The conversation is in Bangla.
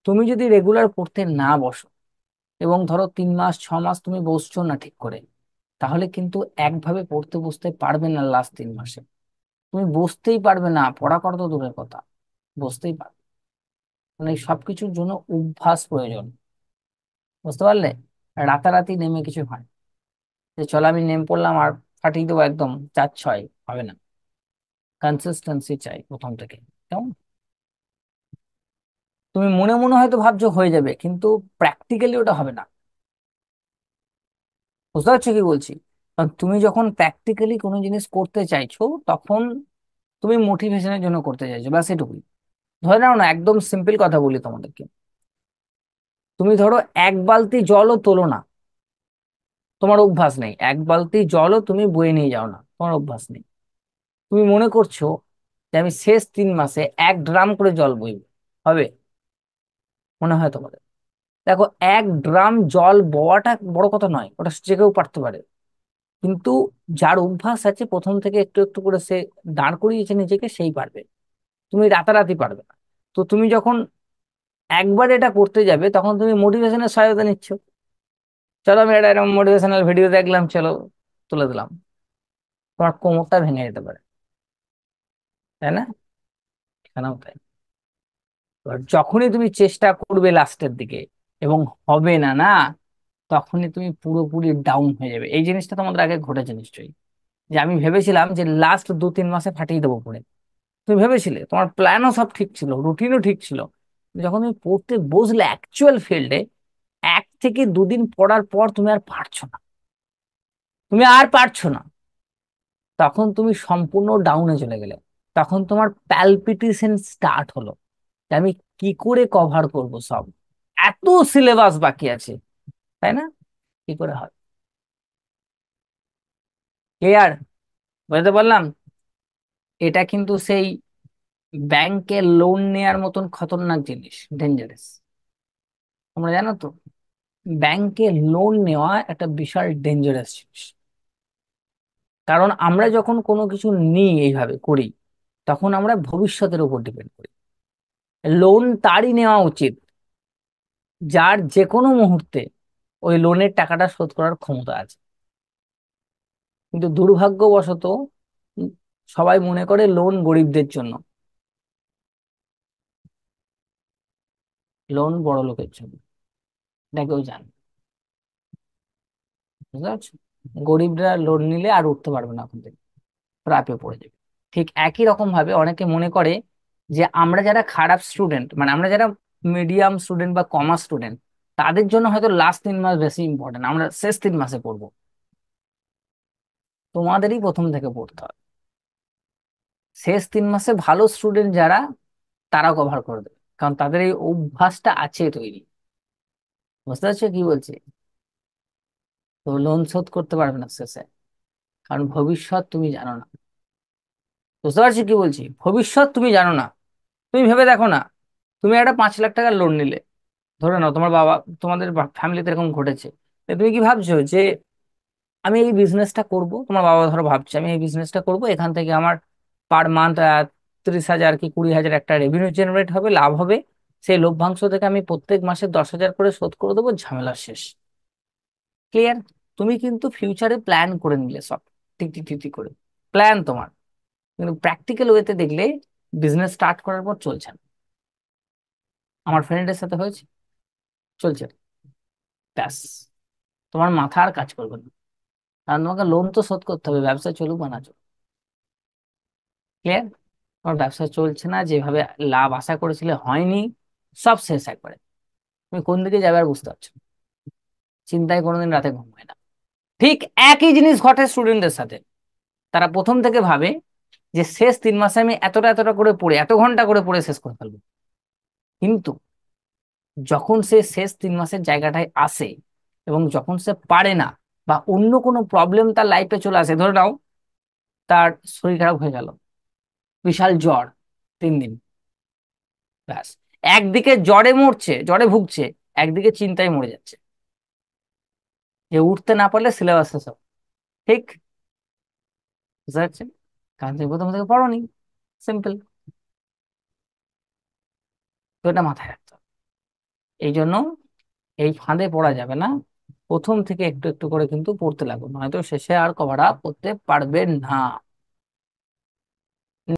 তুমি যদি রেগুলার পড়তে না বসো, এবং ধরো 3 মাস 6 মাস তুমি বসছো না ঠিক করে, তাহলে কিন্তু একভাবে পড়তে বসতে পারবে না। লাস্ট 3 মাসে তুমি বসতেই পারবে না, পড়া করা তো দূরের কথা, বসতেই পারবে না। মানে এই সবকিছুর জন্য অভ্যাস প্রয়োজন, বুঝতে পারলে? রাতারাতি নেমে কিছু হয় না। যে চলো আমি নেম পড়লাম আর ফাটিয়ে দেবো একদম 4-6, হবে না। কনসিস্টেন্সি চাই প্রথম থেকে, কেমন? তুমি মনে মনে হয়তো ভাবছো হয়ে যাবে, কিন্তু প্র্যাকটিক্যালি ওটা হবে না। বুঝতে পারছো কি বলছি? কারণ তুমি যখন প্র্যাকটিক্যালি কোনো জিনিস করতে চাইছো, তখন তুমি মোটিভেশনের জন্য করতে চাইছো, ব্যাস এটুকুই। ধরে নাও না, একদম সিম্পল কথা বলি তোমাদেরকে। তুমি ধরো 1 বালতি জলও তোলো না, তোমার অভ্যাস নেই। 1 বালতি জলও তুমি বয়ে নিয়ে যাও না, তোমার অভ্যাস নেই। তুমি মনে করছো যে আমি শেষ 3 মাসে 1 ড্রাম করে জল বইব, হবে? মনে হয় তোমাদের? দেখো, 1 ড্রাম জল বওয়াটা বড় কথা নয়, ওটা যে কেউ পারতে পারে। কিন্তু যার অভ্যাস আছে প্রথম থেকে একটু একটু করে সে দাঁড় করিয়েছে নিজেকে, সেই পারবে। তুমি রাতারাতি পারবে না। তো তুমি যখন একবার এটা করতে যাবে, তখন তুমি মোটিভেশনের সহায়তা নিচ্ছ। চলো আমি একটা এরকম মোটিভেশনাল ভিডিও দেখলাম, চলো তুলে দিলাম। তোমার কোমরটা ভেঙে যেতে পারে, তাই না? এখানেও তাই। এবার যখনই তুমি চেষ্টা করবে লাস্টের দিকে এবং হবে না না, তখনই তুমি পুরোপুরি ডাউন হয়ে যাবে। এই জিনিসটা তোমাদের আগে ঘটেছে নিশ্চয়ই, যে আমি ভেবেছিলাম যে লাস্ট 2-3 মাসে ফাটিয়ে দেবো পড়ে। তুমি ভেবেছিলে, তোমার প্ল্যানও সব ঠিক ছিল, রুটিনও ঠিক ছিল। যখন তুমি পড়তে বসলে অ্যাকচুয়াল ফিল্ডে, 1 থেকে 2 দিন পড়ার পর তুমি আর পারছো না, তুমি আর পারছো না। তখন তুমি সম্পূর্ণ ডাউনে চলে গেলে। তখন তোমার প্যালপিটেশন স্টার্ট হলো, যে আমি কি করে কভার করব সব, এত সিলেবাস বাকি আছে, তাই না? কি করে হয়? ক্লিয়ার? বুঝতে পারলাম। এটা কিন্তু সেই ব্যাংকে লোন নেয়ার মতন খতরনাক জিনিস, ডেঞ্জারাস। তোমরা জানো তো, ব্যাংকে লোন নেওয়া একটা বিশাল ডেঞ্জারাস জিনিস। কারণ আমরা যখন কোনো কিছু নিই, এইভাবে করি, তখন আমরা ভবিষ্যতের উপর ডিপেন্ড করি। লোন তারই নেওয়া উচিত যার যে কোনো মুহূর্তে ওই লোনের টাকাটা শোধ করার ক্ষমতা আছে। কিন্তু দুর্ভাগ্যবশত উম, সবাই মনে করে লোন গরিবদের জন্য, লোন বড় লোকের জন্য। এটা কেউ জানে? বুঝতে পারছো? গরিবরা লোন নিলে আর উঠতে পারবে না ওখান থেকে, ট্রাপে পড়ে যাবে। ঠিক একই রকম ভাবে অনেকে মনে করে যে আমরা যারা খারাপ স্টুডেন্ট, মানে আমরা যারা মিডিয়াম স্টুডেন্ট বা কমার্স স্টুডেন্ট, তাদের জন্য হয়তো লাস্ট 3 মাস বেশি ইম্পর্টেন্ট, আমরা শেষ 3 মাসে পড়বো। তোমাদেরই প্রথম থেকে পড়তে হবে। শেষ 3 মাসে ভালো স্টুডেন্ট যারা, তারা কভার করে দেবে, কারণ তাদের এই অভ্যাসটা আছে তৈরি। বুঝতে পারছো কি বলছি? তো লোন শোধ করতে পারবে না শেষে, কারণ ভবিষ্যৎ তুমি জানো না। বুঝতে পারছি কি বলছি? ভবিষ্যৎ তুমি জানো না। তুমি ভেবে দেখো না, তুমি একটা 5 লাখ টাকার লোন নিলে, ধরে নাও তোমার বাবা, তোমাদের ফ্যামিলিতে এরকম ঘটেছে। তো তুমি কি ভাবছো যে আমি এই বিজনেসটা করব? তোমার বাবা ধরো ভাবছে আমি এই বিজনেসটা করব, এখান থেকে আমার পার মান্থ 30,000 কি 20,000 একটা রেভিনিউ জেনারেট হবে, লাভ হবে। সেই লভ্যাংশ থেকে আমি প্রত্যেক মাসে 10,000 করে শোধ করে দেবো, ঝামেলা শেষ। ক্লিয়ার? তুমি কিন্তু ফিউচারে প্ল্যান করে নিলে সব, টিক টিক টিক টিক করে প্ল্যান তোমার। কিন্তু প্র্যাকটিক্যাল ওয়েতে দেখলে বিজনেস স্টার্ট করার পর চলছে না। আমার ফ্রেন্ডের সাথে হয়েছে, চলছে না। ব্যাস, তোমার মাথা আর কাজ করবে না। কারণ তোমাকে লোন তো শোধ করতে হবে, ব্যবসা চলুক বা না চলুক। ক্লিয়ার? তোমার ব্যবসা চলছে না, যেভাবে লাভ আশা করেছিলে হয়নি, সব শেষ একবারে। তুমি কোন দিকে যাবে আর বুঝতে পারছো না। চিন্তায় কোনোদিন রাতে ঘুম হয় না। ঠিক একই জিনিস ঘটে স্টুডেন্টদের সাথে। তারা প্রথম থেকে ভাবে যে শেষ 3 মাসে আমি এতটা এতটা করে পড়ে, এত ঘন্টা করে পড়ে শেষ করে ফেলবো। কিন্তু যখন সে শেষ 3 মাসের জায়গাটায় আসে, এবং যখন সে পারে না, বা অন্য কোনো প্রবলেম তার লাইফে চলে আসে, ধরে নাও তার শরীর খারাপ হয়ে গেল, বিশাল জ্বর, 3 দিন, ব্যাস, একদিকে জ্বরে মরছে, জ্বরে ভুগছে, একদিকে চিন্তায় মরে যাচ্ছে, যে উঠতে না পারলে সিলেবাস শেষ হবে। ঠিক? বুঝতে পারছে? কারণ তুমি প্রথম থেকে পড়োনি, সিম্পল। তো এটা মাথায় রাখতে হবে। এই জন্য এই ফাঁদে পড়া যাবে না। প্রথম থেকে একটু একটু করে কিন্তু পড়তে লাগবে, নয়তো শেষে আর কভার আপ করতে পারবে না।